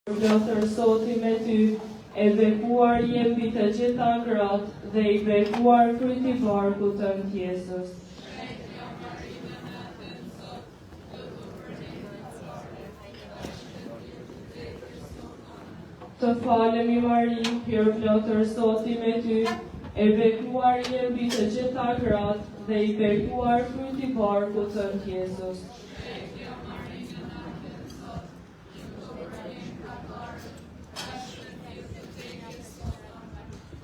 Plotër Zoti me ty, e bekuar je mbi të gjitha gratë dhe i bekuar fryti i barkut tënd Jezus. Të falemi Mari, hir plotër Zoti me ty, e bekuar je mbi të gjitha gratë dhe i bekuar fryti i barkut tënd Jezus.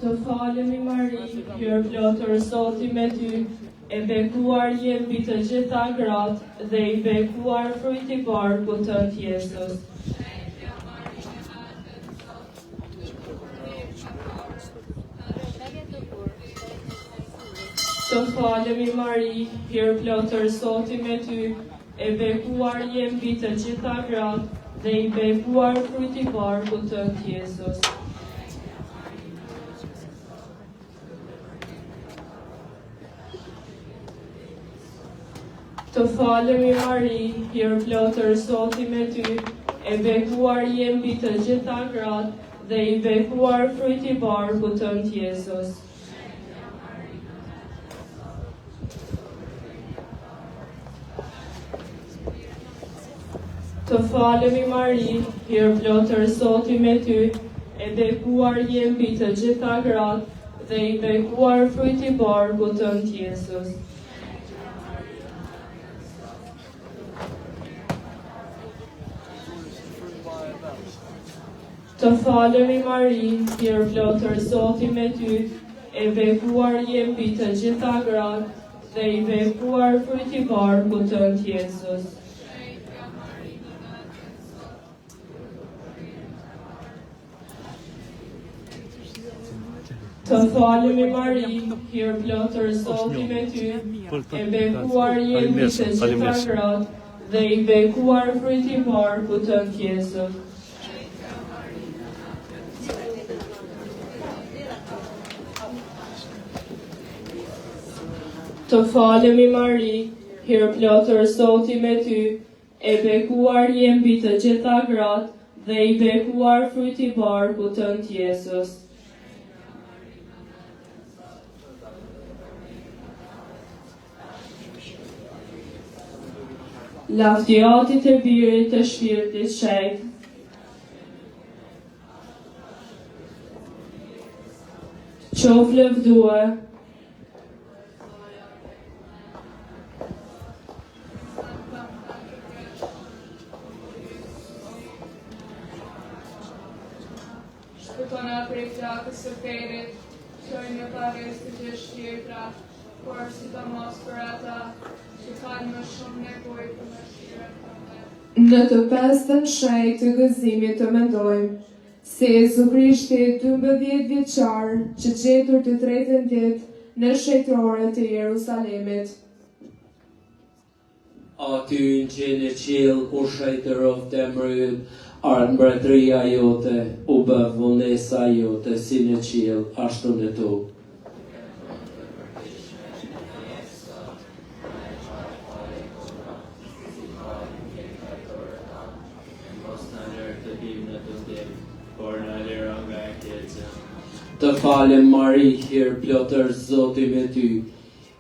Të falemi Mari, hir plotër Zoti me ty, e bekuar je mbi të gjitha gratë dhe i bekuar fryti i barkut tënd Jezus. Të falemi Mari, hir plotër Zoti me ty, e bekuar je mbi të gjitha gratë dhe i bekuar fryti i barkut tënd Jezus. Të falemi Mari, hir plotër Zoti me ty, e bekuar je mbi të gjitha gratë dhe i bekuar fryti i barkut tënd Jezus. Të falemi Mari, hir plotër Zoti me ty, e bekuar je mbi të gjitha gratë dhe i bekuar fryti i barkut tënd Jezus. Të falemi Mari, hir plotër Zoti me ty, e bekuar je mbi të gjitha gratë dhe i bekuar fryti i barkut tënd Jezus. Të falemi Mari, hir plotër Zoti me ty, e bekuar je mbi të gjitha gratë dhe i bekuar fryti i barkut tënd Jezus. Të falemi Mari, hir plotër Zoti me ty, e bekuar je mbi të gjitha gratë dhe i bekuar fryti i barkut tënd Jezus. Lavdiatit e Birit të Shpirtit Shenjtë. Qof lëvdue. Shpëtona prej flakës së ferit, qoj në pares të gjithë shpirtra, por sidomos për ata që kanë më shumë nevojë për mëshirën tënde. Në të pestën shenjtë të gëzimit të mendojmë se Jezu Krishti 12 vjeçar që gjetur të tretën ditë në shejtrore të Jerusalemit. Aty në qiell u shejtërov të mryt, ardh mbretëria jote, u bë vullnesa jote si në qiell, ashtu në tokë. Të falem Mari, hir plotër Zoti me ty,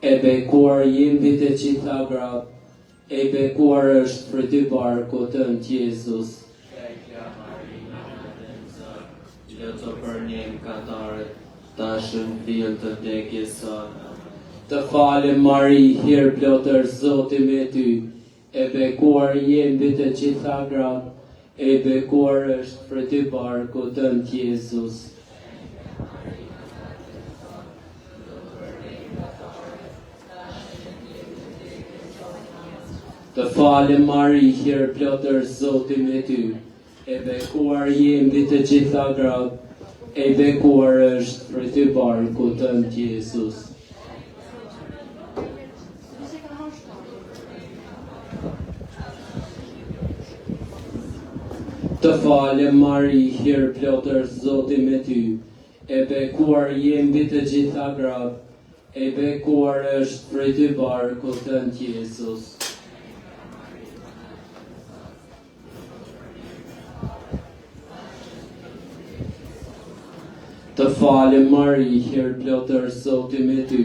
e bekuar je mbi të gjitha gratë, e bekuar është fryti i barkut tënd Jezus. Lëto për ne mëkatarët, tash në fill të vdekjes sone. Të falem Mari, hir plotër Zoti me ty, e bekuar je mbi të gjitha gratë, e bekuar është fryti i barkut tënd Jezus. Të falem Mari, hir plotër Zoti me ty, e bekuar je mbi të gjitha gratë, e bekuar është fryti i barkut tënd Jezus. Të falem Mari, hir plotër Zoti me ty, e bekuar je mbi të gjitha gratë, e bekuar është fryti i barkut tënd Jezus. Të falem Mari, hir plotër Zoti me ty,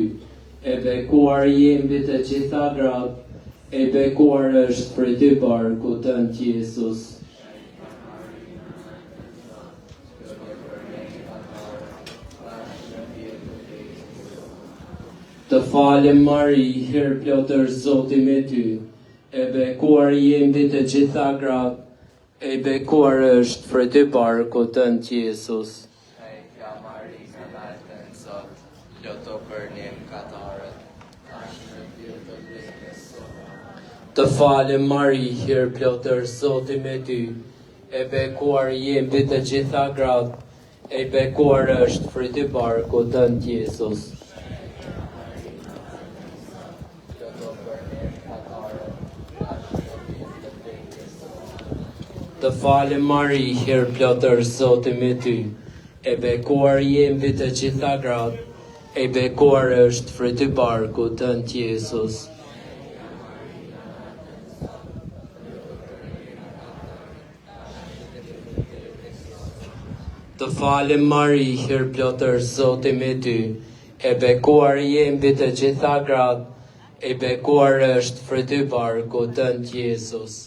e bekuar jemi të gjitha gratë, e bekuar është prej ty barku tënd Jezus. Të falem Mari, hir plotër Zoti me ty, e bekuar jemi të gjitha gratë, e bekuar është prej ty barku tënd Jezus. Të falem Mari, hir plotër Zoti me ty, e bekuar jemi të gjitha gratë, e bekuar është prej ty barku tënd Jezus. Të falem Mari, hir plotër Zoti me ty, e bekuar jemi të gjitha gratë, e bekuar është prej ty barku tënd Jezus. Të falem Mari, hir plotër Zoti me ty, e bekuar jemi të gjitha gratë, e bekuar është prej ty barku tënd Jezus.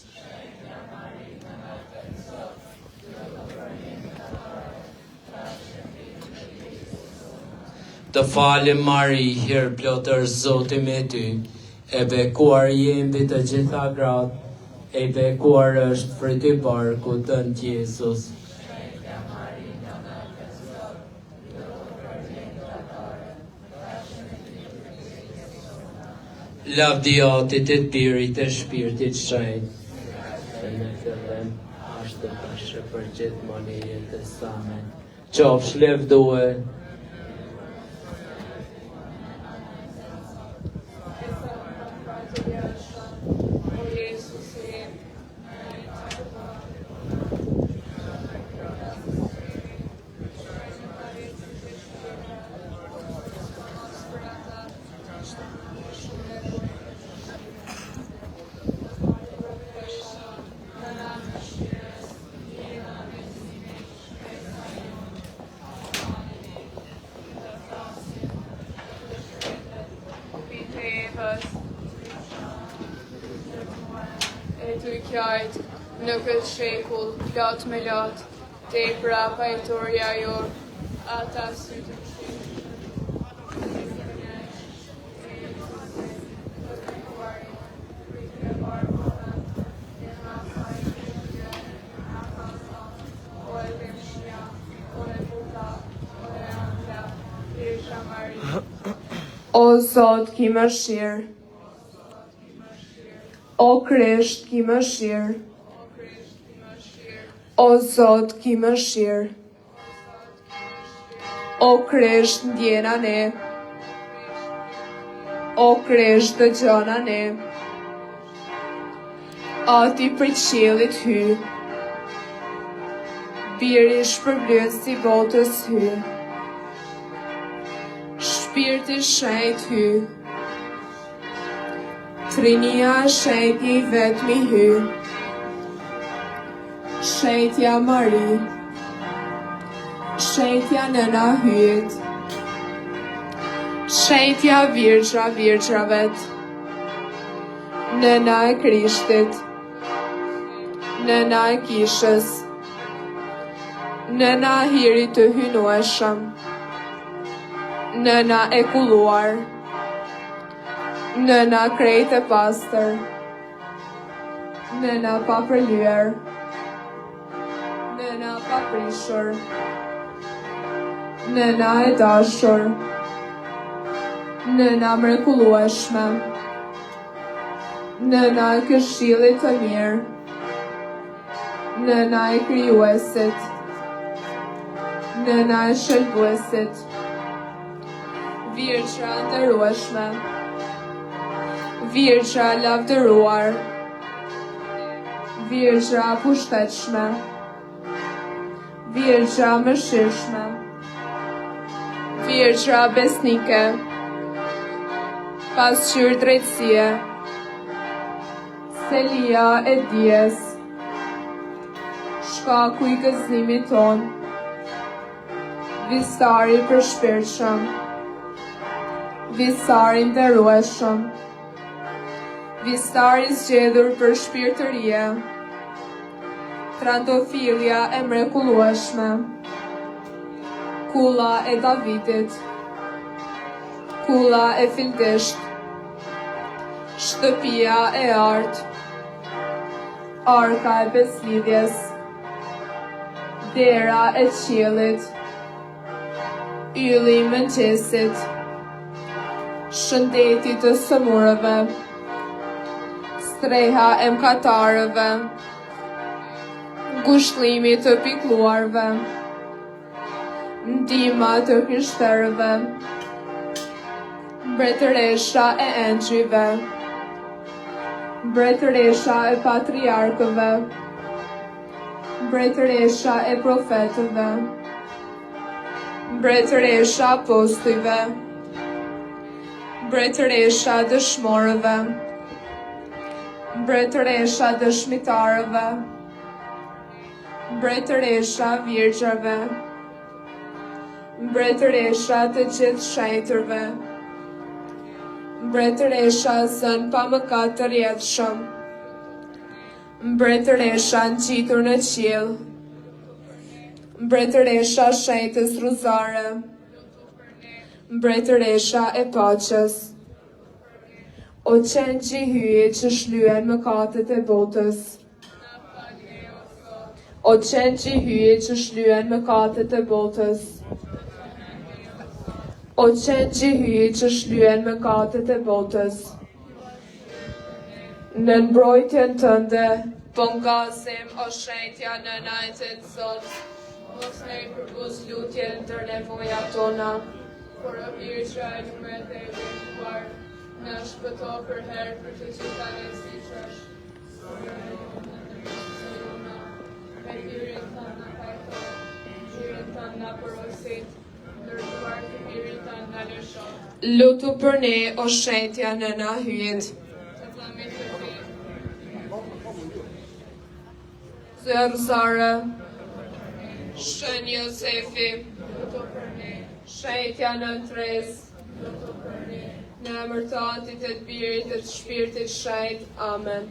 Të falem Mari, hir plotër Zoti me ty, e bekuar jemi të gjitha gratë, e bekuar është prej ty barku tënd Jezus. Lavdiatit e të Birit e Shpirtit Shenjtë, se në fillim ashtu tashë për gjithmonë i jetës amen. Qofsh lëvdue. E ty kjajt në këtë shekull, lot me lot, te pra pajtoria jor, ata sytë më O Zot, ki mëshirë. O Krisht, ki mëshirë. O Zot, ki mëshirë. O Krisht, ndjena ne. O Krisht, dëgjona ne. Ati për qiellit hy. Biri shpërblyes si botës hy. Shpirti shenjt hy. Trinia shenjti vetmi hy. Shenjtja Mari. Shenjtja nëna hyet. Shenjtja virgjravet. Nëna e Krishtit. Nëna e kishës. Nëna hirit të hynueshëm. Nëna e kulluar. Nëna krejt e pastër. Nëna pa përlyer. Nëna pa prishur. Nëna e dashur. Nëna mrekullueshme. Nëna e këshillit të mirë. Nëna e krijuesit. Nëna e shëlbuesit. Virgjra nderueshme. Virgjra lavdëruar. Virgjra pushtetshme. Virgjra mëshirshme. Virgjra besnike. Pasqyrë drejtësie. Selia e dijes. Shkaku i gëzimit ton. Visari I përshpirtshëm, Visari nderueshëm, Visari zgjedhur për shpirtërie, Trandafilja e mrekullueshme, Kulla e Davidit, Kulla e Fildisht, Shtëpia e artë, Arka e beslidhjes, Dera e qiellit, Ylli I mëngjesit, Shëndeti të sëmurëve, Streha e mkatarëve, Ngushëllimi të pikëlluarve, Ndihma të krishterëve, Mbretëresha e engjëjve, Mbretëresha e patriarkëve, Mbretëresha e profetëve, Mbretëresha apostujve, Mbretëresha dëshmorëve, Mbretëresha dëshmitarëve, Mbretëresha virgjave, Mbretëresha të gjithë shenjtërve, Mbretëresha zën pa mëkat të rjedhshëm, Mbretëresha ngjitur në qiell, Mbretëresha shenjtës ruzare, Mbretëresha e paqes. O qengji hyje që shlyen mëkatet e botës. O qengji hyje që shlyen mëkatet e botës. O qengji hyje që shlyen mëkatet e botës. Në mbrojtjen tënde, po ngazim o shenjtja në najtën sot, mos ne përbuz lutjen ndër nevojat tona, por o pirqa e numret e bekuar, në shpëto për herë për të gjitha rreziqesh. Me pirin tënë në kajto, pirin tënë në porosit, ndërtuar të pirin tënë në lëshot. Lutu për ne o shenjtja në na hyjet. Të flamit të fi. Zërë Zare, Shën Josefi, lutu për ne. Shenjtja në tres, lutu për ne. Në emër të Atit e të Birit e të Shpirtit Shenjt. Amen.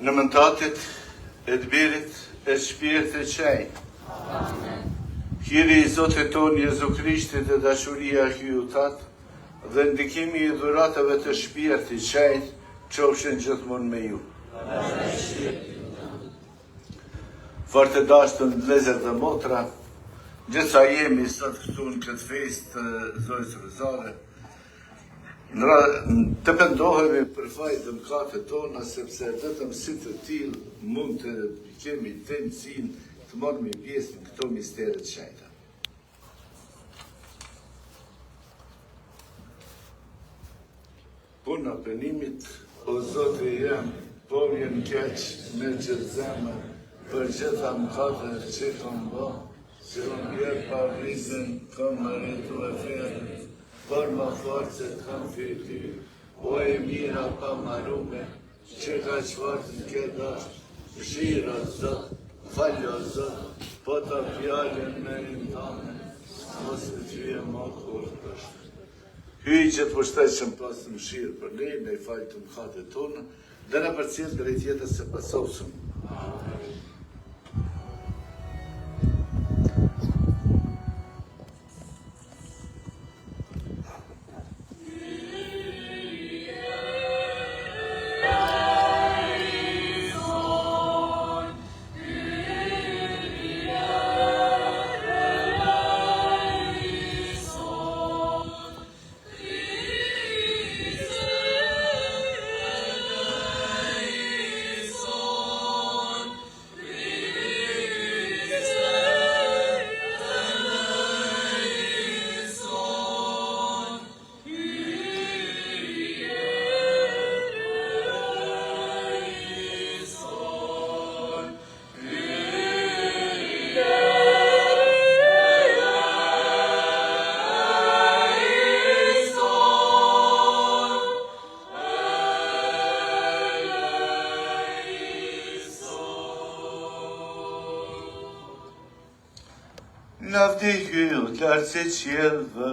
Në mëntatit e të birit e shpirtit qaj. Hiri i Zotit tonë Jezu Krishtit dhe dashuria hyutat dhe ndikimi i dhuratave të shpirtit qaj qofshin gjithmonë me ju. Fort të dashtën vëllezër dhe motra, gjithsa jemi sot këtu në këtë festë të Zojës Rozare, të pendohemi për fajt të mëkatet tona, sepse vetëm si të tillë mund të kemi tendencin të marrim pjesë në këto mistere të shenjta. Puna penimit, o Zoti jam, po vjen keq me gjithë zemër, për gjitha mëkatet që kam bë, që unë bjerë parrizën, kam arritu e ferë, por më forcët kam fyti, o e mira pa marume, që ka qëvartë në këtë shira Zot, faljo Zot, po të fjallën me imtane, mos të tyje më kur pështë. Hyj që të pushtetshëm pas të mëshirë për ne, me i falë të mëkatet tonë, dhe në përcjell drejt jetës së pasosëm. Në vdihyll lartë se qjelve,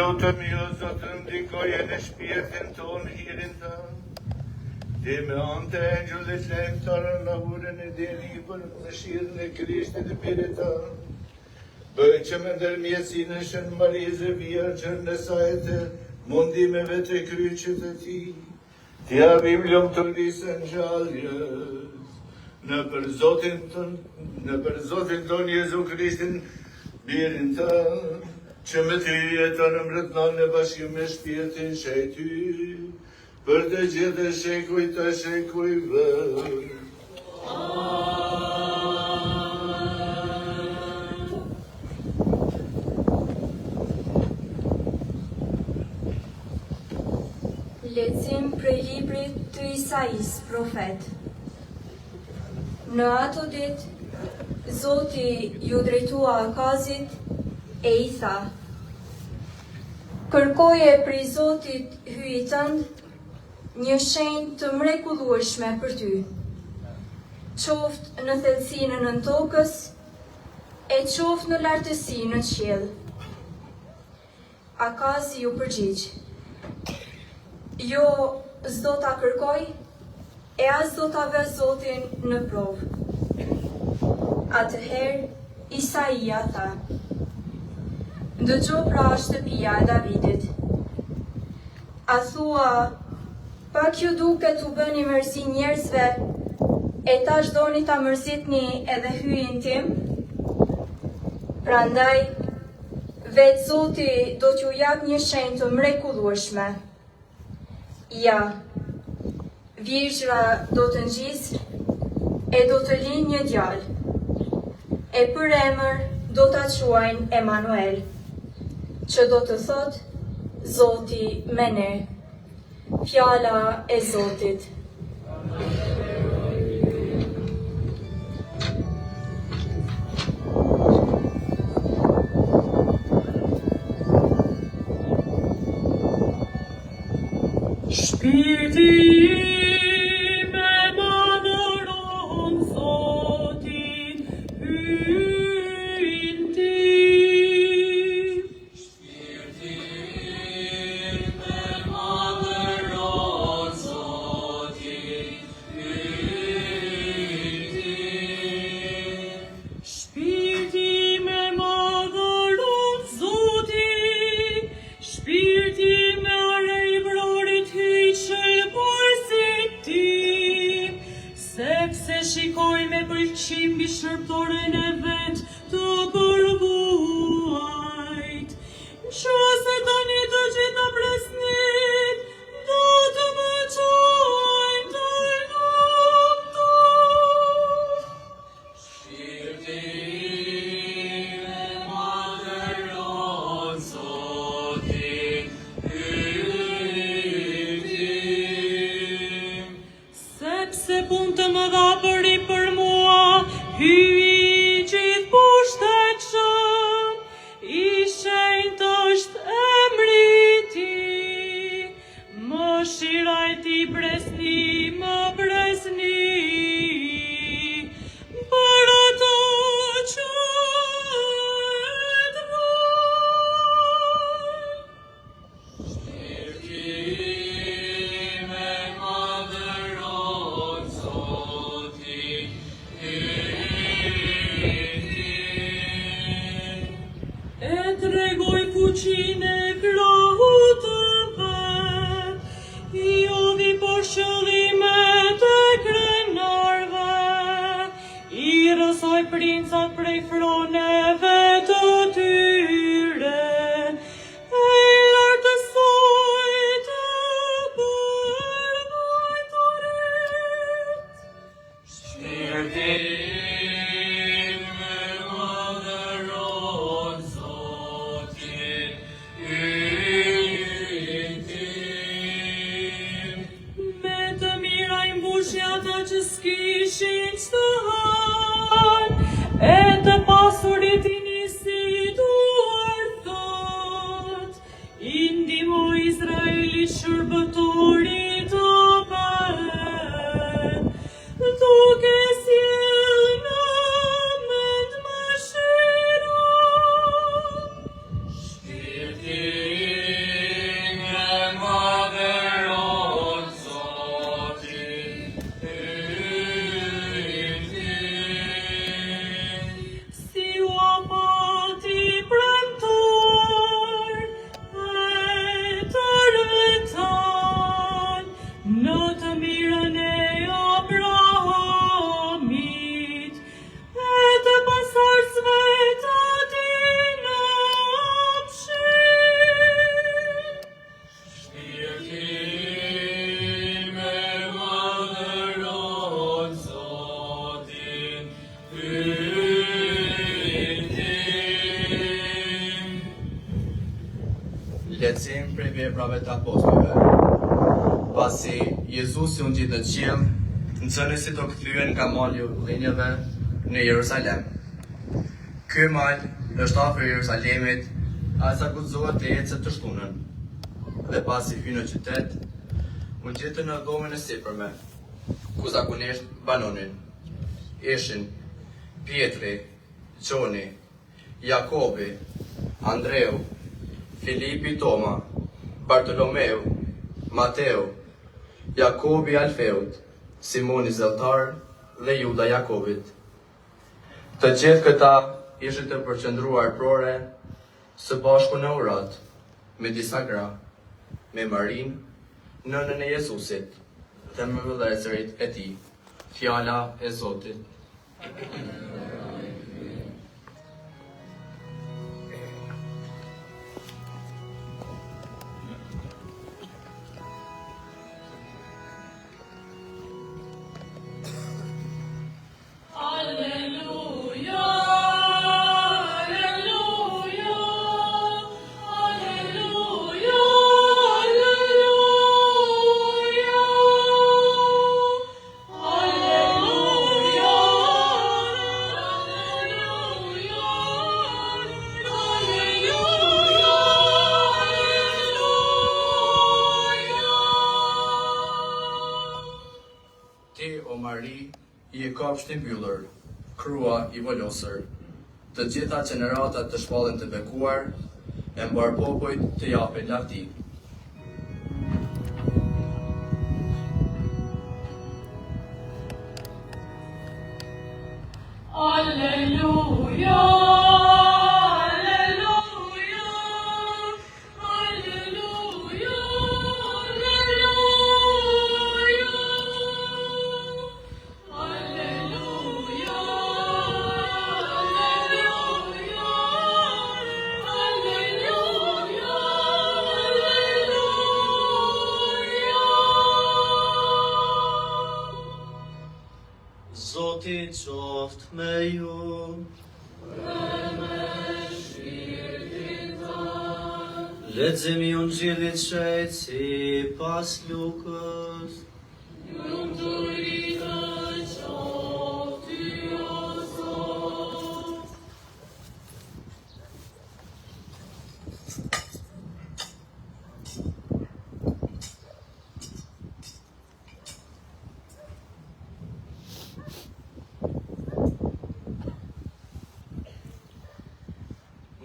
lutëm ju, Zotë, ndikoje në shpirtin tonë hirin tënë. Ti me anë të engjullit lejmëtarë në lavurën e djeni për mëshirën e Krishtit e Birit tënë. Bëj që me ndërmjetësinë e Shën Marizë Vjergjën në sajtë mundimeve të kryqit e ti, ti avim lumturisën gjalljes, në për Zotin ton Jezu Krishtin, Birin tënë, që me ty jeton në mrëtnon në bashkim me shpirtin shejty, për të gjithë shekuj të shekujve. Lexim prej librit të Isais, profet. Në ato ditë, Zoti ju drejtua Akazit e i tha: kërkoje prej Zotit hyjit tënd një shenjë të mrekullueshme për ty, qoftë në thellësinë nën tokës, e qoftë në lartësi në qiell. Akazi ju përgjigj: jo, s'do ta kërkoj, e as do ta vë Zotin në provë. Atëherë, Isaia tha: dëgjo pra shtëpia e Davidit. A thua, pak ju duket u bëni mërzi njerëzve, e tash doni ta mërzitni edhe hyjin tim? Prandaj, vetë Zoti do t'ju jap një shenjë të mrekullueshme. Ja, Virgjra do të ngjisë e do të linjë një djalë, e për emër do ta quajnë Emanuel, që do të thotë Zoti me ne. Fjala e Zotit. Shpirti im e madhëron Zotin, hyjin tim. Shpirti im e madhëron Zotin, hyjin tim. Shpirti im e madhëron Zotin, shpirti im e sepse shikoj me pëlqim mbi shërptoren e vet të përvuajt. Nëse tani të gjitha presnit do të më çojnë të lumtur. Shpirti im e madhëron Zotin, hyjin tim. Sepse punë të më dha bëri për mua, hyj gjithë pushtetshëm, i shenjtë është emri ti. Mëshira e ti presni, më presni, për ato që e drejt. Shpirti im e madhëron Zotin, hyjin tim. E tregoj fuqinë e krahut të vet, i jodhi poshqëllimet e krenarve, i rësoj princat prej froneve të tyre, e lartësoj të përvojtorit. Shpirti im e madhëron Zotin, hyjin tim. Me të mira i mbushi ata që s'kishin ç'të hanë, e të pasurit i nisi duar thot, i ndihmoi Izraelit shërbëtorit të vet, duke sjellë në mend mëshirën. Shpirti veprave të apostujve. Pasi Jezusi u ngjit në qiell, nxënësit u kthyen nga mali i udhënieve në Jerusalem. Ky mal është afër Jerusalemit, as akuzohet të ecë të shtunën. Dhe pasi hyn në qytet, u gjetën në dhomën e sipërme, ku zakonisht banonin. Ishin Pietri, Gjoni, Jakobi, Andreu, Filipi Toma, Bartolomeu, Mateu, Jakobi Alfeut, Simoni Zelltar dhe Juda Jakobit. Të gjithë këta ishin të përqendruar prore së bashku në urat, me disa gra, me Marin, nënën e Jezusit, dhe me vëllezërit e tij. Fjala e Zotit. I kopsht i mbyllur, krua i volosur, të gjitha qeneratat të shpallën të bekuar, e mbar popujt të japin lavdi. Alleluja! Zoti qoftë me ju. Leximi i Ungjillit shejt sipas Lukës.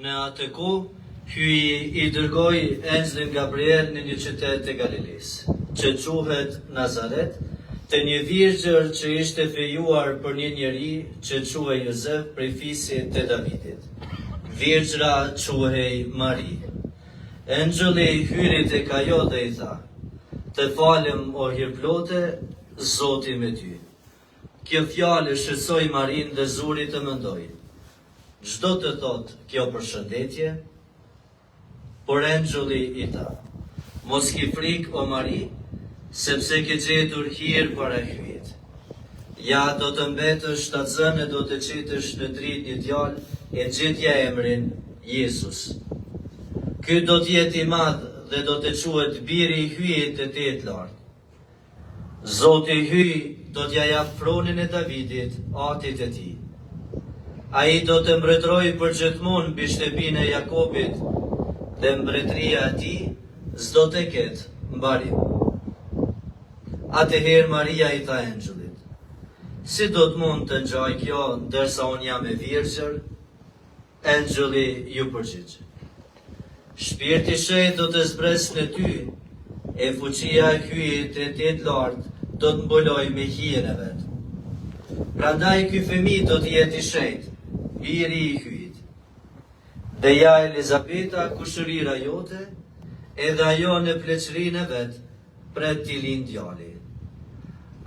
Në atë kohë, hyi i dërgoi engjëllin Gabriel në një qytet të Galilisë, që quhet Nazaret, te një virgjër që ishte fejuar për një njeri që quhej Jozef prej fisit të Davidit. Virgjëra quhej Mari. Engjëlli hyri tek ajo dhe i tha: "Të falem o hirplote, Zoti me ty." Kjo fjalë shqetësoi Marin dhe zuri të mendoj: çdo të thot kjo përshëndetje, por engjëlli i tha: "Mos ki frikë o Mari, sepse ke gjetur hir para hyjit. Ja do të mbetësh shtatzën e do të qitësh në drit një djalë e gjithja emrin Jezus. Ky do t'jetë i madh dhe do të quhet biri i hyjit të Tetë Lartë. Zoti i hyj do t'ja jap thronin e Davidit, atit e tij. Ai do të mbretëroj për gjithmonë mbi shtëpinë e Jakobit, dhe mbretëria e tij s'do të ketë mbarim." Atëherë Maria i tha engjëllit: "Si do të mund të ngjaj kjo ndërsa unë jam e virgjër?" Engjëlli ju përgjigj: "Shpirti i Shenjtë do të zbresë në ty, e fuqia e hyjit të Tetë Lartë do të mbuloj me hijen e vet. Prandaj ky fëmijë do të jetë i shenjtë, biri i hyjit. Dhe ja Elizabeta, kushërira jote, edhe ajo në pleqërinë e vet, pret t'i lind djali.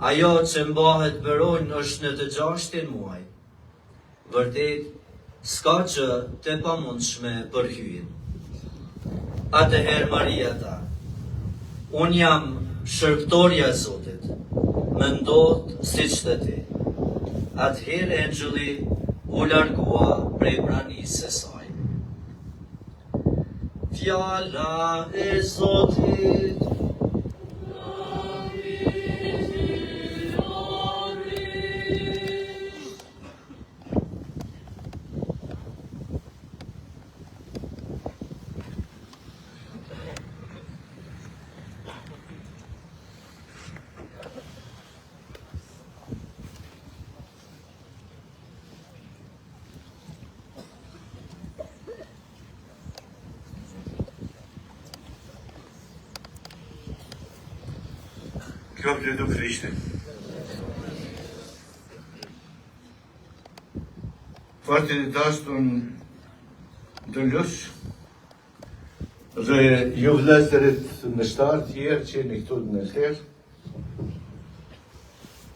Ajo që mbahet bëronj është në të 6 muaj. Vërtet, s'ka që të pamundshme për hyjin." Atëherë Maria tha: "Unë jam shërptorja e Zotit, më ndodh siç the ti." Atëherë engjëlli u largua prej pranisë së saj. fjala e Zotit. Kjo bledu Krishtin. Fartin e dashtun të lush dhe ju vëllezërit në shtarë tjerë që jeni këtu në herë,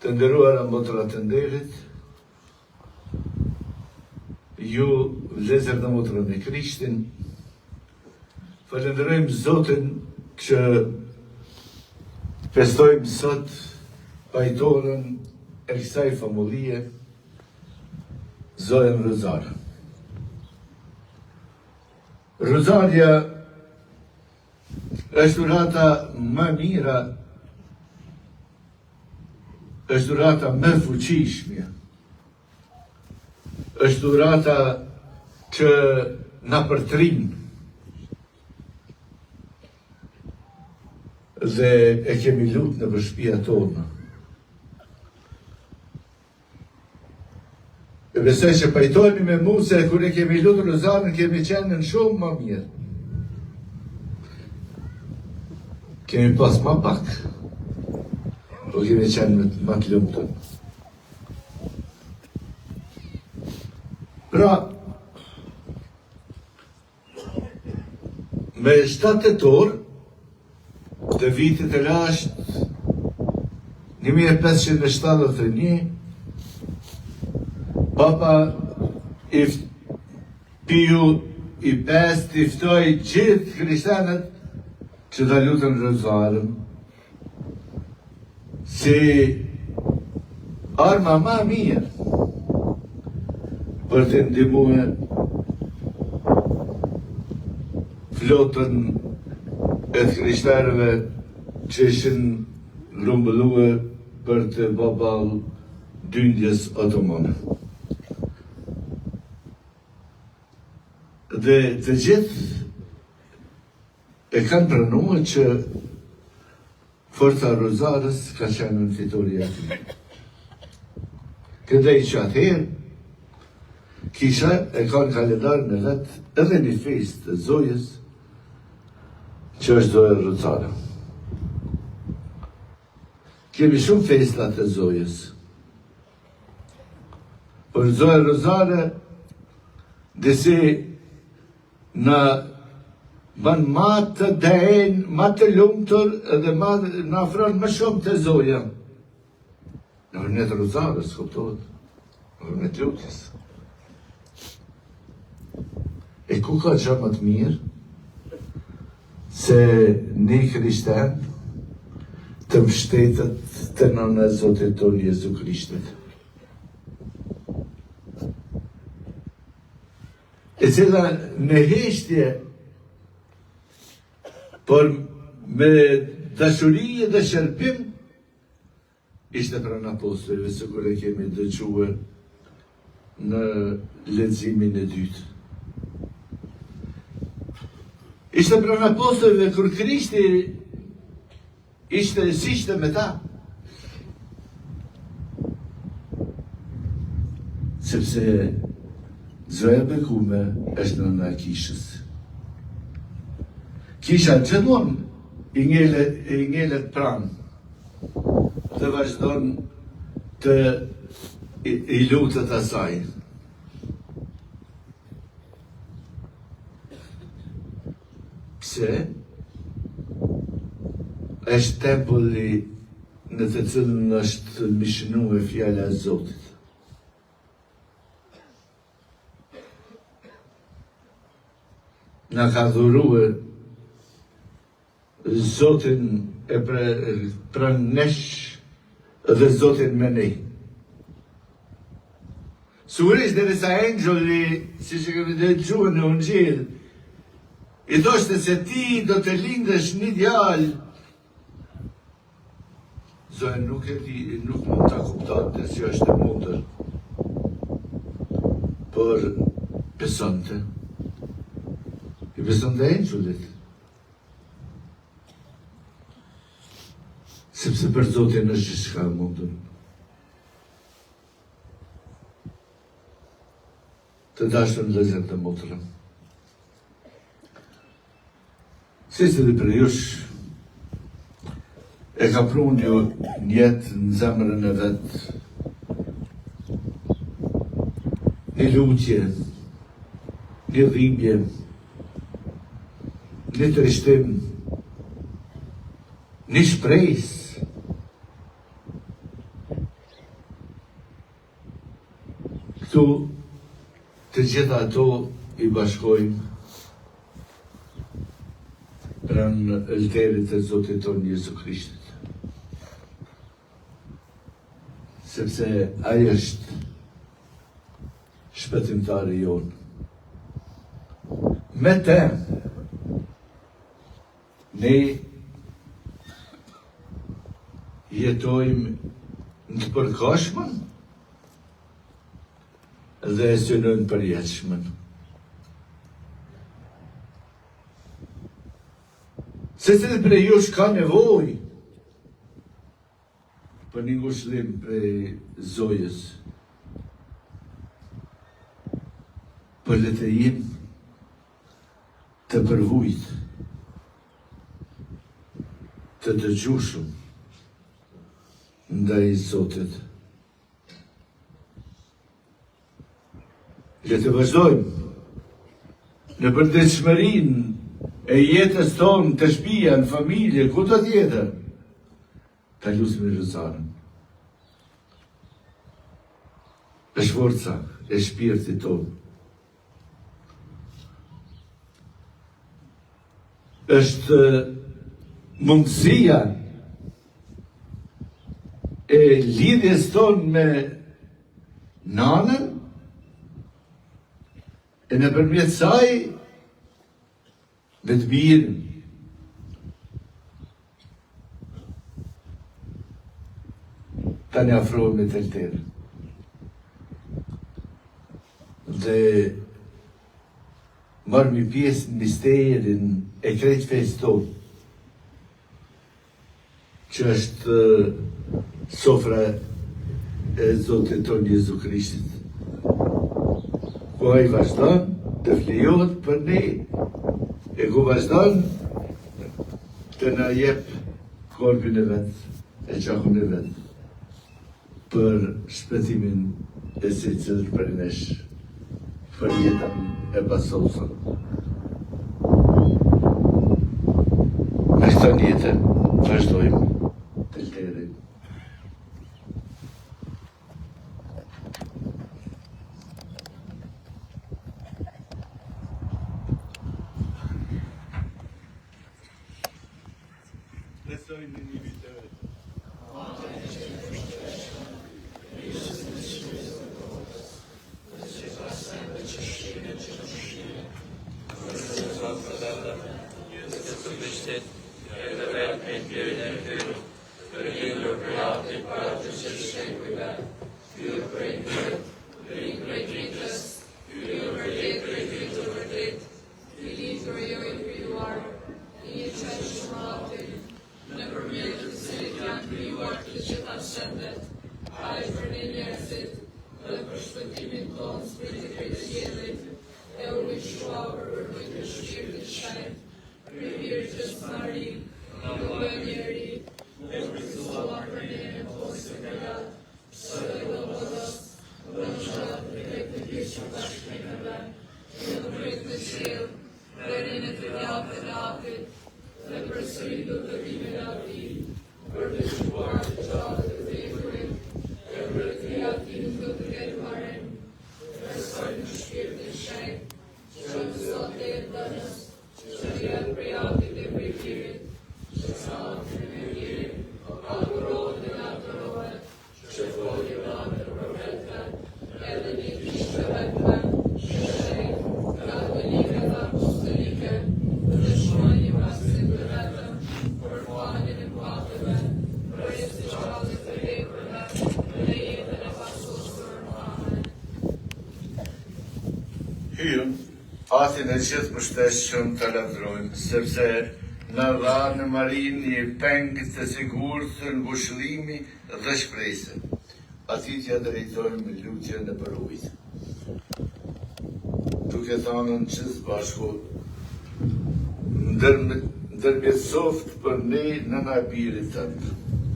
të nderuara motra të nderit, ju vëllezër dhe motra në Krishtin, falenderojmë Zotin që festojmë sot pajtorën e kësaj familje, Zoën Rozar. Rosaria është dhurata më mira, është dhurata më fuqishme, është dhurata që na përtrin dhe e kemi lutë në shtëpia tonë. E besoj që pajtojmë me mu se kur e kemi lutë Rozarën kemi qenë në shumë më mirë. Kemi pas ma pak, po kemi qenë më të lumëtën. Pra, me 7 tetor të vitit e lasht 1571, Papa i Piju i Pest i ftoi gjithë krishterët që ta lutën Rozarën si arma ma mirë për të ndihmuar flotën e krishterëve që ishin grumbulluar për të baball dyndjes otomane. Dhe të gjithë e kanë pranuar që forca Rozarës ka qenë në fitoria e tij. Këndej që atëherë kisha e kanë kalendarin e vet edhe një festë të Zojës, që është Zoja Rozara. Kemi shumë festa të Zojës. Por Zoja Rozara disi në ban ma të dejnë, ma të lumëtër edhe ma në afron më shumë të Zoja. Në vërnet Rozarës, kuptohet, në vërnet lutjes. E ku ka që më të mirë, se një krishten të mbështetet të nëna Zotit tonë Jezu Krishtit. E cila në heshtje, por me dashuri dhe shërbim, ishte pranë apostujve, se kur e kemi dëgjuar në leximin e dytë. Ishte pranë apostujve kur Krishti ishte me ta. Sepse Zoja bekume është nëna e kishës. Kisha gjithmonë i ngelet pranë dhe vazhdon të i lutët asaj. Pse? Është tempulli në të cilën është mishënuar fjala e Zotit. Na ka dhuruar Zotin e pranë nesh dhe Zotin me ne. Sigurisht derisa engjëlli, siç e kemi dëgjuar në Ungjil, I thoshte se ti do të lindësh një djalë. Zoja nuk mund ta kuptonte se është e mundër. Por besonte. I besonte engjullit. Sepse për Zotin është gjithçka e mundur. Të dashur vëllezër të motra. Secili për jush e ka pru një jetë në zemrën e vetë, një lutje, një dhimbje, një trishtim, një shpresë. Këtu të gjitha ato i bashkojmë pranë altarit të Zotit tonë Jezu Krishtit. Sepse ai është shpëtimtari jonë. Me te, ne jetojmë në të përkohshmën dhe e synojmë përjetshmën. Secili prej jush ka nevojë për një ngushëllim prej Zojës, për letëjim të përvujt, të dëgjushëm ndaj Zotit. Le të vazhdojmë në përditshmërinë e jetës tonë, të shtëpia, në familje, ku do tjetër, ta lutim Rozarën. Është forca e shpirtit tonë. Është mundësia e lidhjes tonë me nanën, e nëpërmjet saj me të mirën. Tani afrohemi të altarë. Dhe marrëmi pjesë në misterin e krejt fesë tonë, që është sofra e Zotit tonë Jezu Krishtit. Ku ai vazhdon të flejohet për ne, e ku vazhdon të na jep korpin e vet, e gjakun e vet, për shpëtimin e secilit prej nesh, për jetën e pasosur. Me këtë jetë vazhdojmë të lterim. Atin e gjithë mbështeshëm të lavdrojmë, sepse në dha në Marin një peng të sigurt në ngushëllimi dhe shpresë. Ati t'ja drejtojmë me lutje në përujt. Duke thanën që së bashku, ndërmjetësoft për ne në nabirit tëndë.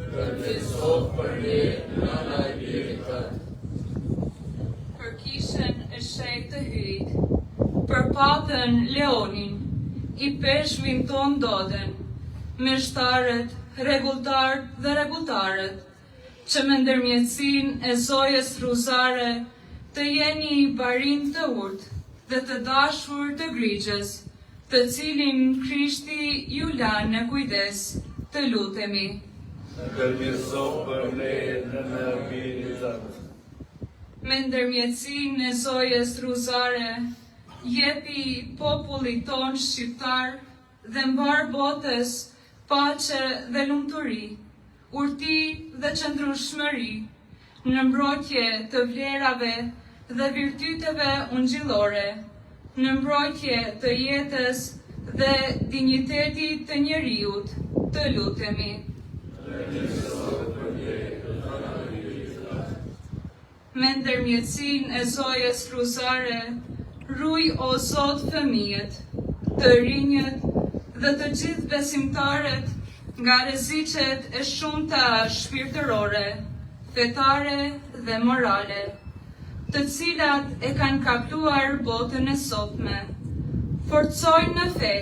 Ndërmjetësoft për ne në nabirit tëndë. Për kishën e shejtë të hyjtë, për patën Leonin, i peshvim të ndoden, me shtarët, regulltarët dhe regulltarët, që me ndërmjetësin e zojës ruzare të jeni i barin të urtë dhe të dashur të grigjes, të cilin Krishti ju lanë në kujdes, të lutemi. Ndërmjetësof për ne në nabirit tëndë. Me ndërmjetësin e zojës ruzare, jepi popullit ton shqiptar dhe mbar botës paqe dhe lumturi, urti dhe qëndrueshmëri, në mbrojtje të vlerave dhe virtyteve ungjillore, në mbrojtje të jetës dhe dinjitetit të njeriut, të lutemi. Me ndërmjetësinë e zojës ruzare, ruaj o Zot fëmijët, të rinjët dhe të gjithë besimtarët nga rreziqet e shumta shpirtërore, fetare dhe morale, të cilat e kanë kapluar botën e sotme. Forcojnë në fe,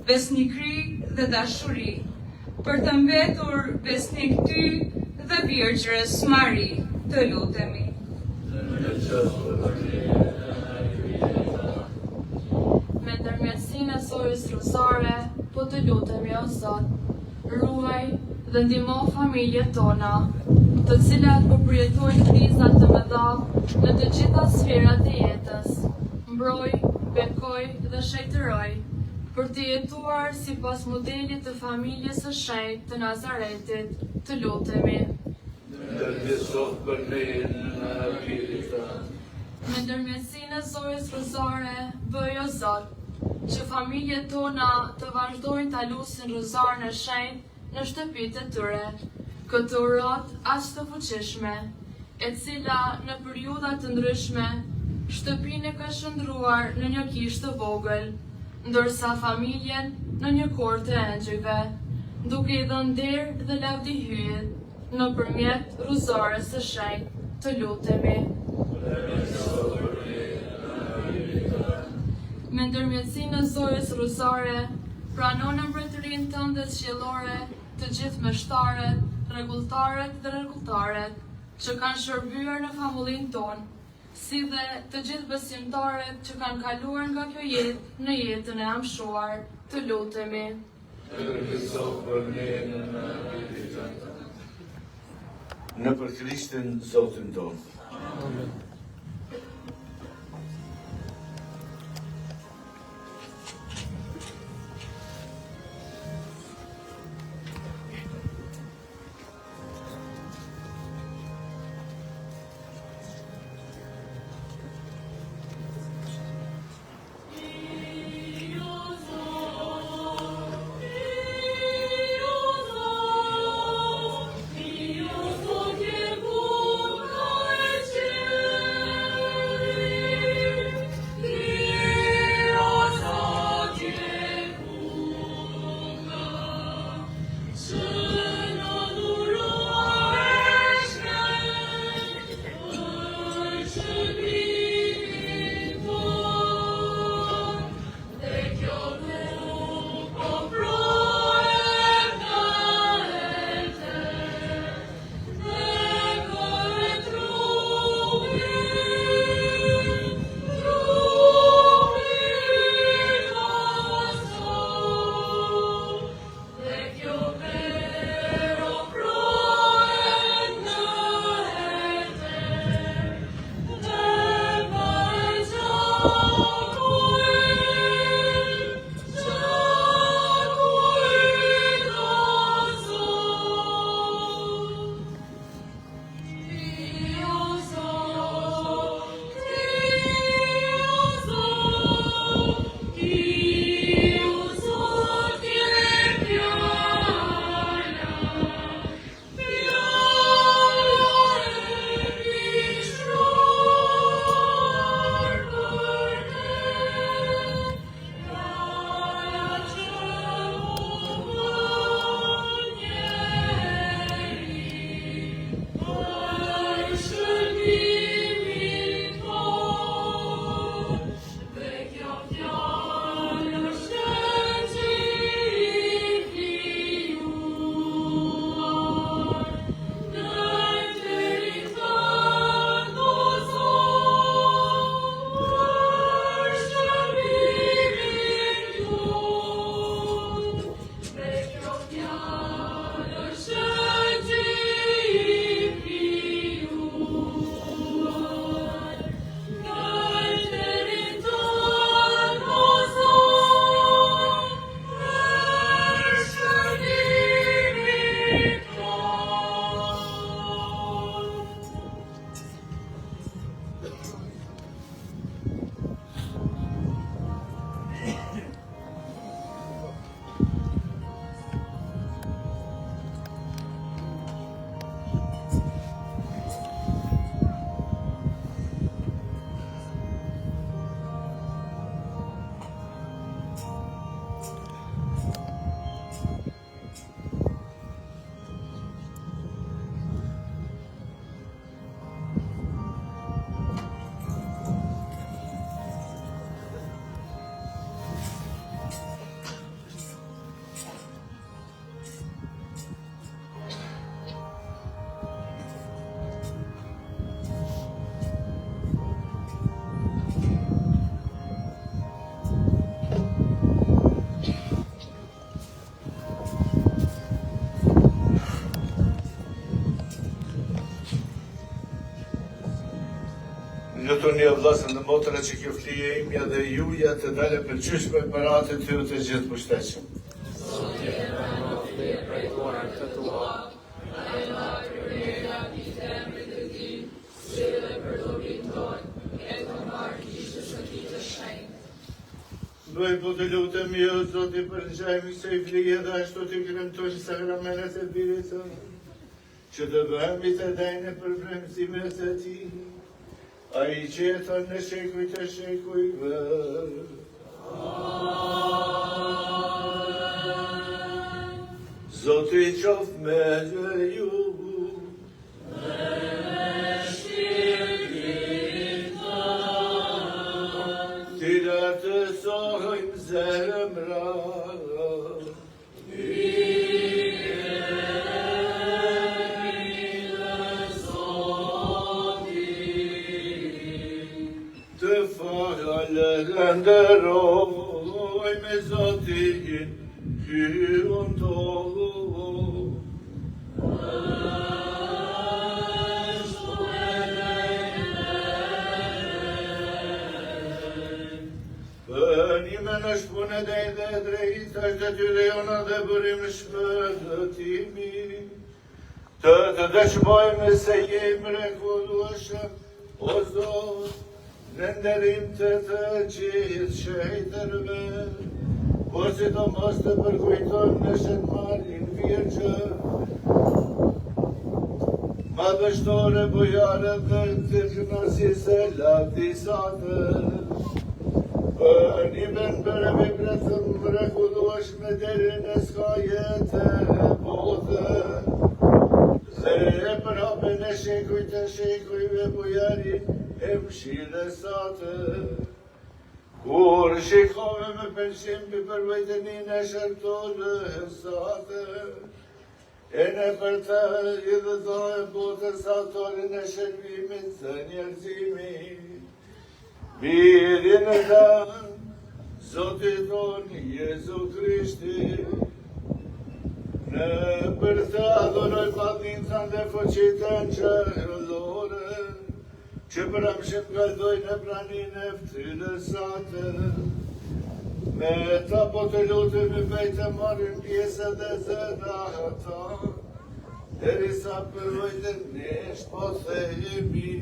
besnikëri dhe dashuri, për të mbetur besnik ty dhe Virgjërës Mari, të lutemi. Me ndërmjetësinë e zojës ruzare, po të lutemi o Zot, ruaj dhe ndihmo familjet tona, të cilat po përjetojnë kriza të mëdha në të gjitha sferat e jetës. Mbroj, bekoj dhe shejtëroj për të jetuar sipas modelit të familjes së shenjtë të Nazaretit, të lutemi. Ndërmjetësof për ne në nabirit tëndë. Me ndërmjetësinë e zojës ruzare, bëj o Zot, që familjet tona të vazhdojnë ta lusin ruzarën e shenjtë në shtëpitë e tyre, këtë urot aq të fuqishme, e cila në periudha të ndryshme shtëpinë e ka shndruar në një kishë të vogël, ndërsa familjen në një kortë të engjëjve, duke i dhënë derë dhe lavdihyjet nëpërmjet ruzarës së shenjtë, të lutemi. Me ndërmjetësinë e zojës ruzare, pranon në mbretërinë tënde qiellore të gjithë meshtarët, rregulltarët dhe rregulltaret që kanë shërbyer në famullinë tonë, si dhe të gjithë besimtarët që kanë kaluar nga kjo jetë në jetën e amshuar, të lutemi. Ndërmjetësof për ne në nabirit tëndë. Në për Krishtin Zotin tonë. Amen. Io so che Lutuni o vllazën dhe motra që kjo flije imja dhe juja të dalë pëlqyeshme për atë të ju të gjithë pushteqëm. Noi po të lutemi o Zoti për ngjajmë kësaj flije dhe ashtu të kremtojmë sakramentet e birit tënd, që të bëhemi të dajnë për frymëzimet e tij. Ai që jeton në shekujt e shekujve. Zoti qoftë me ju. Tira të sohojmë zemra. Të falenderoj me Zotin hyrën tonë. Një në shpune dhe drejt, është dhe ty dhe jona dhe bërim në shpëtimi, të dëshmojme se jemi rekullueshëm, o Zot, në nderim të gjithë shejtërve, por si të mos të përkujton në Shënmarin Virgjën, madhështore bujare dhe të gjënësisë e lavdisate, një ben bërë me bretëm mrekullueshme deri në skajet e botë, dhe e për hapën e shekujt e shekujve bujarin e mshirës atë. Kur shikove me pensim për përvejtënin e shërtorës atë, e në për të i dhe dhojë botës autorin e shërbimit të njerëzimit. Mirin e tanë, Zotit tonë, Jezu Krishti, në për të adhoroj madhin të dhe fëqitën qërëllore, që për amshim galdoj në pranin e ftyrës atë, me ta po të lutëm i bejtë marim pjesë dhe zëra ata, derisa përvojtë nesht po thejemi.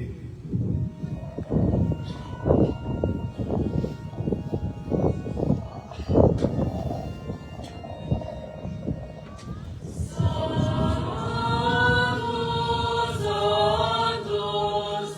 Sanctus,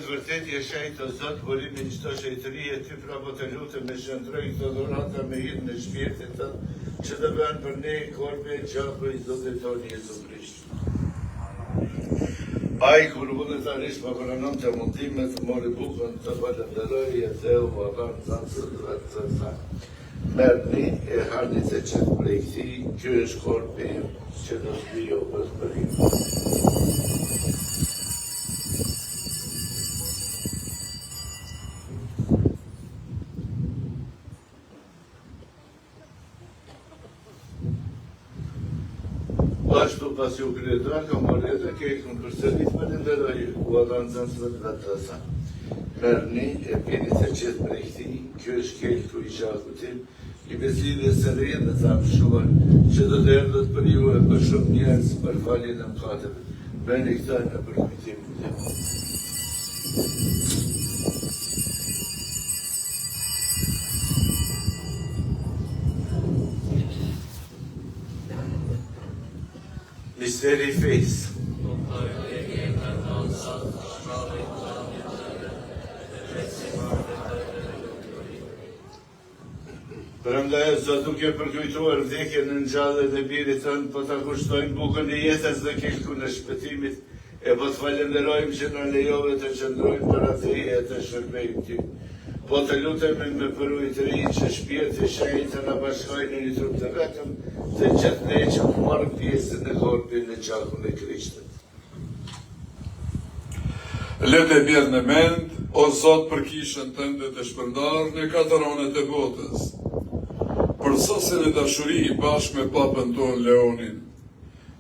të vërtet je shejt o Zot, burimin çdo shejtëri e ty pra po të lutem me shëndroj këto dhurata me hidhjen e shpirtit të që të bëhen për ne korpi e gjaku i Zotit tonë Jezu Krisht. Ai kur vullnetarisht pa pranon të mundimet, mori bukën të falenderoj e Zeu Varan Zansët dhe të tha. Merrni e harni se që të prej këti, kjo është korpi që do të bëjo për përim. Ashtu pas ju kryetar, ka marrë edhe kekën për sërit falenderoj Varan Zansët dhe të tha. Merrni e pini se qetë prej këti, kjo është kelku i gjaku tim, i beslidhjes së re dhe thamë shuar, që do të erdhët për ju e për shumë njerëz për faljen e mëkateve. Bëni këta në përkujtimin tim. Misteri i fejsë. Përëndaj, Zot, duke përkujtuar vdekjen në ngjalljen e birit tënd, po ta kushtojmë bukën e jetës dhe kelkun e shpëtimit, e po të falenderojmë që na lejove të qëndrojmë para teje e të shërbejmë ty. Po të lutemi me përujtëri që shpirti shenjtë të na bashkojë në një trup të vetëm, dhe gjithë ne që të marrim pjesë në korpin e gjakun e Krishtit. Le të bjerë në mend, o Zot, për kishën tënde të shpërndarë në katëronet e botës, për sasën e dashuri bashkë me papën ton Leonin,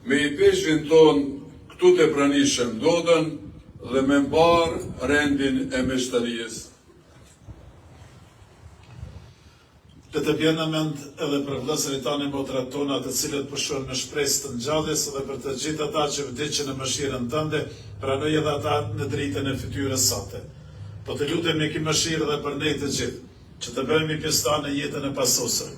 me i peshvin ton këtu të pranishëm dodën dhe me mbarë rendin e meshtarijes. Le të bjerë në mend edhe për vëllezërit tanë e motrat tona të cilët pushojnë në shpresë të ngjalljes dhe për të gjithë ata që vdiqën në mëshirën tënde, pranoj edhe ata në dritën e fytyrës sate. Po të lutemi ki mëshirë dhe për ne të gjithë, që të bëhemi pjesëtar në jetën e pasosur,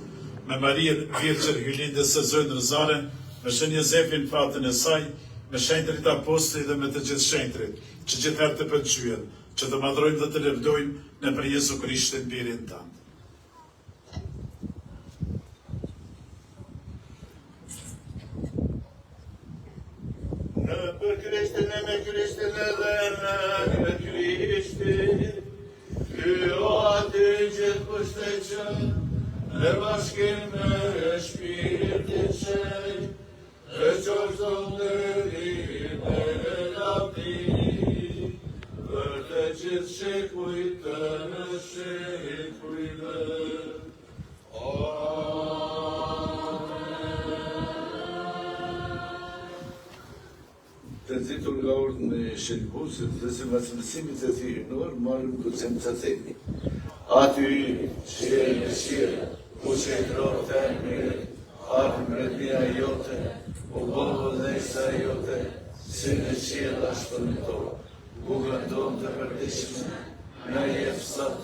me Marien Virgjën Hylindës së Zënë Rëzaren, me Shën Jozefin fatën e saj, me shenjtrit apostujt dhe me të gjithë shenjtrit, që gjithherë të pëlqyen, që të madhrojmë dhe të lëvdojmë në për Jezu Krishtin birin tanë. Për Krishtin e me Krishtin edhe në Krishtin, ky o aty gjithë kushte që, në bashkim në shpirtin qej, e qoftë ndërim e lavdi, për të gjithë shekujt të në shekujve. Të nxitur nga urdhën e Shënbusit dhe si pas mësimit të tij hynor, marrim docent të themi. Aty që je në shire, ku qëndron të mirë, ardhë mbretëria jote, u bëhu dhejsa jote, si në qiell ashtu në tokë. Bukën tonë të përditshme, na jep sot,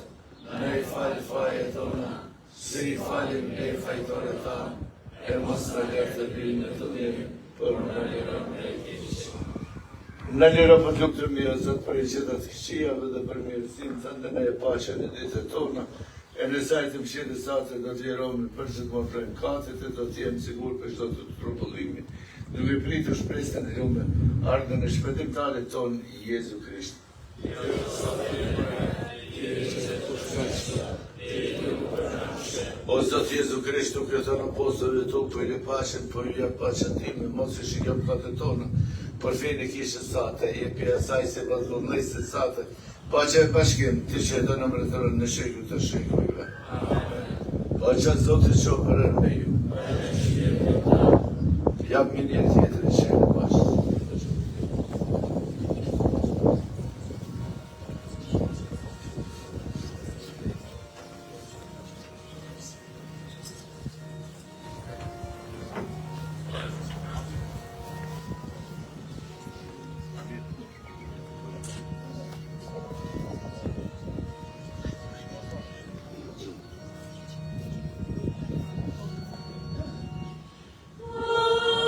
na i fal fajet tona, si i falim ne fajtorët tanë, e mos na lër të bimë të mirë, por na lëro ne keq. Në lëro për të lutëm o Zot për i gjitha të këqijave dhe për mirësinë tënde në e paqen e ditët tona, e në sajtë mëshirë sate do të jeromi për gjithmonë prej mëkatit e do të jemi sigur për çdo të trupullimi, duke pritur shpresën e jume, ardhën e shpëtimtarit ton Jezu Krisht. O Zot Jezu Krisht, nuk jeton apostolëve tu, po i le paqen, po i jep paqen time, mos i shikon mëkatet tona. Për fejnë e kishës sate, jepi asaj se vazhdonlejse sate, paqe e bashkim, të që do në mretërën në shekuj të shekujve. Paqe Zotit që operën me ju. Jam minjet jetër i shekuj bashkë.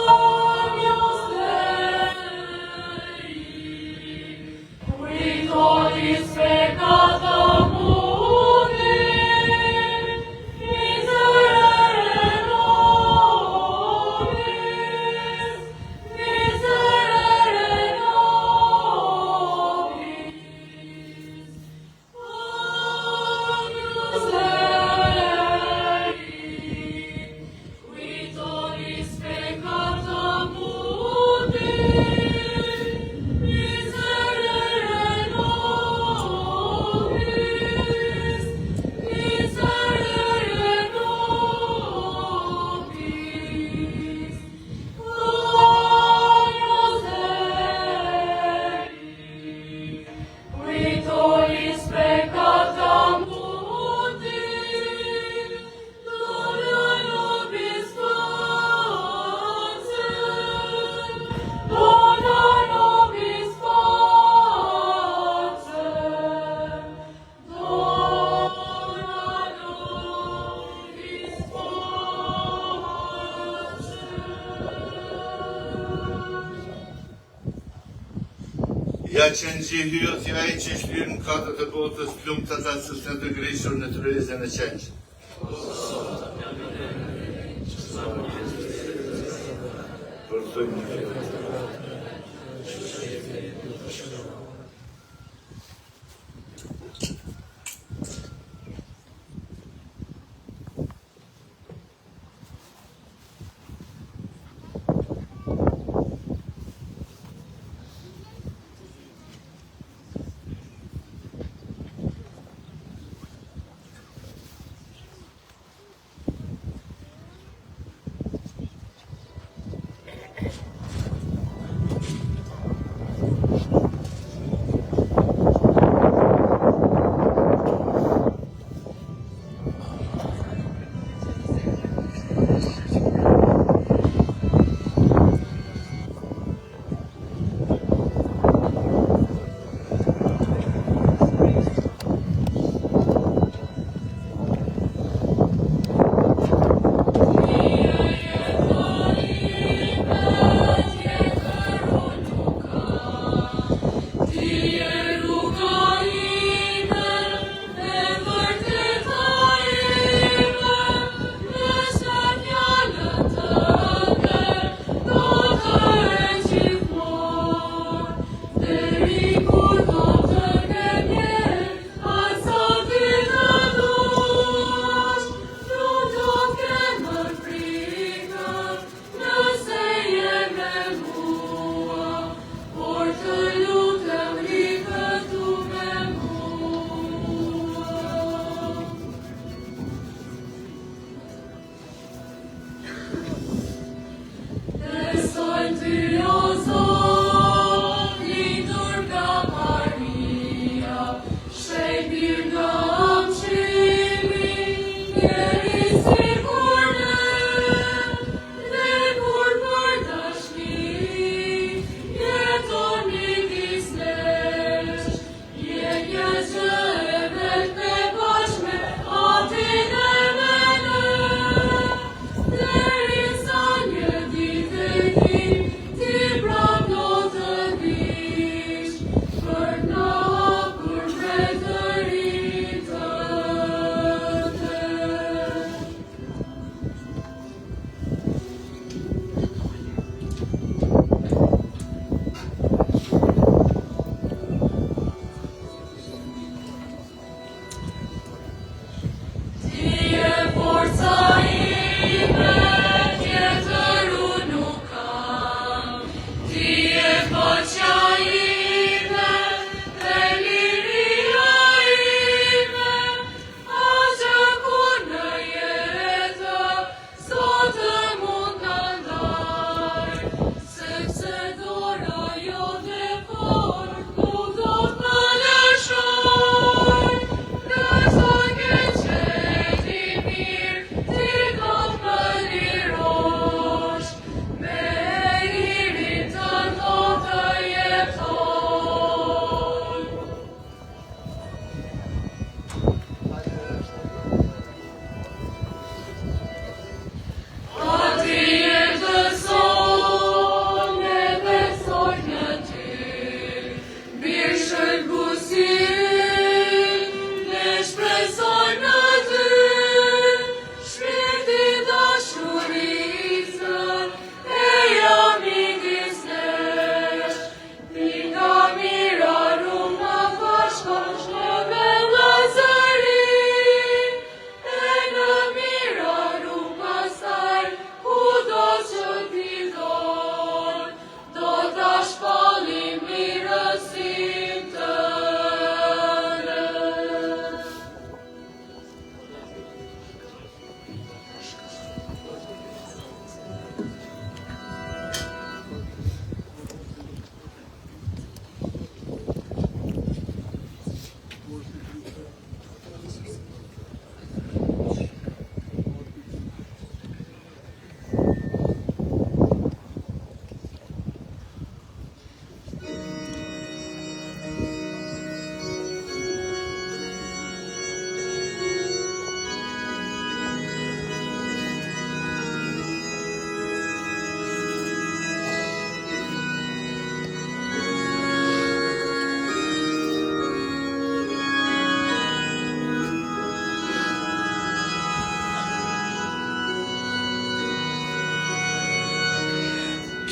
Agnus Ja që në gjihjot, ja I që shlyr në katët e botës, plumë të ta sësë në të grishur në të rrezën e qenqë.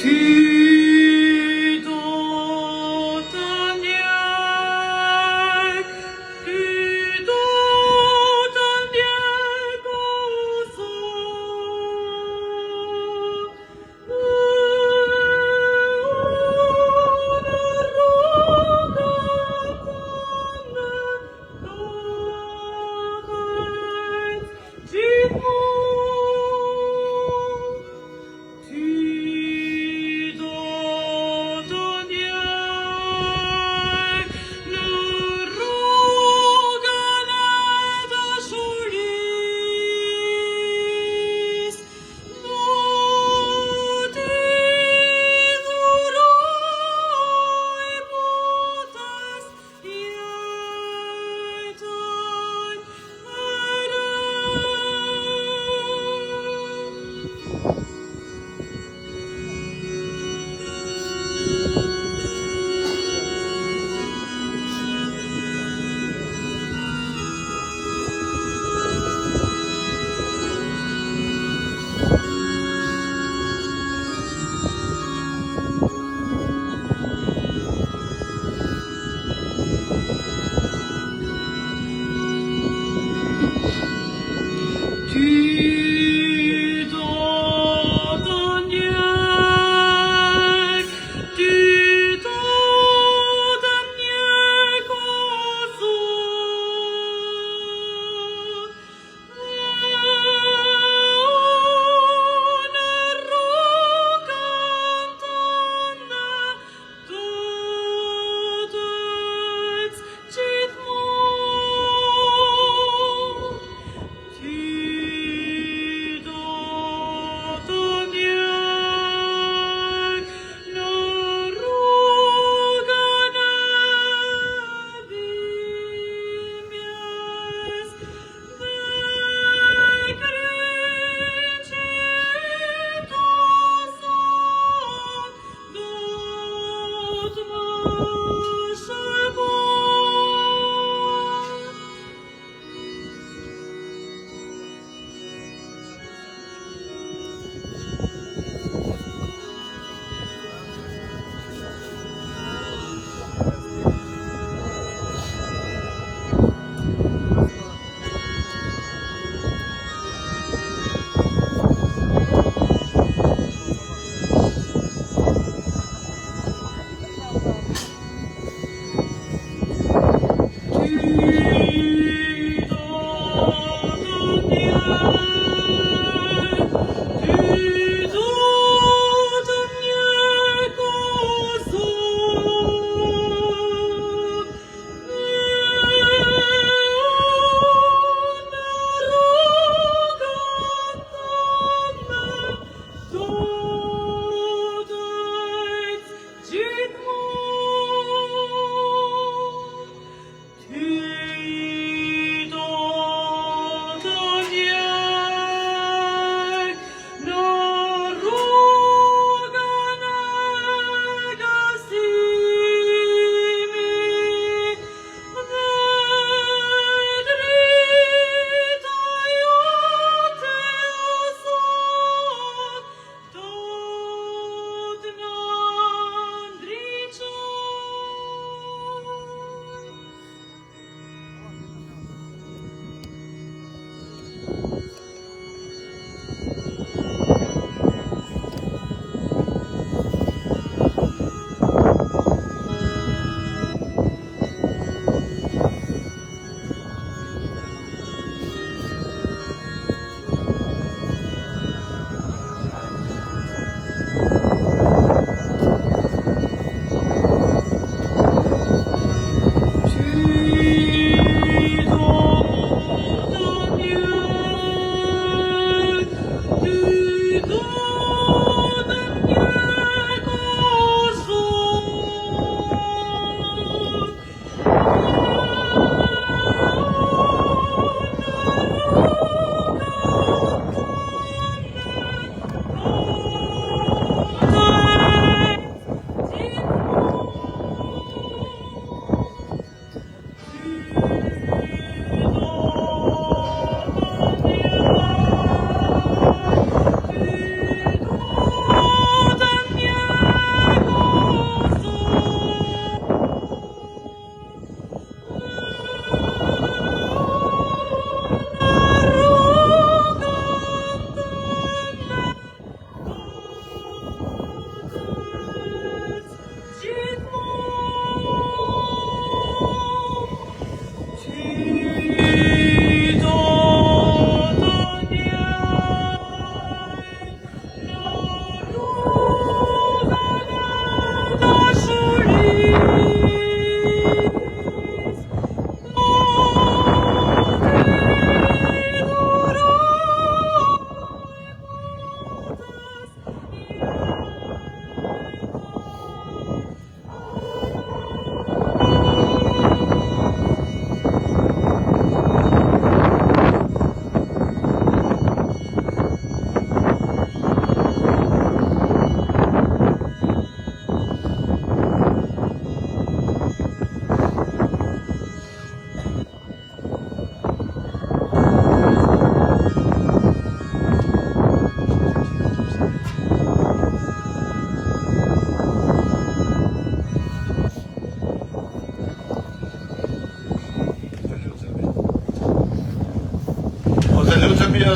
Ti do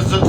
Zot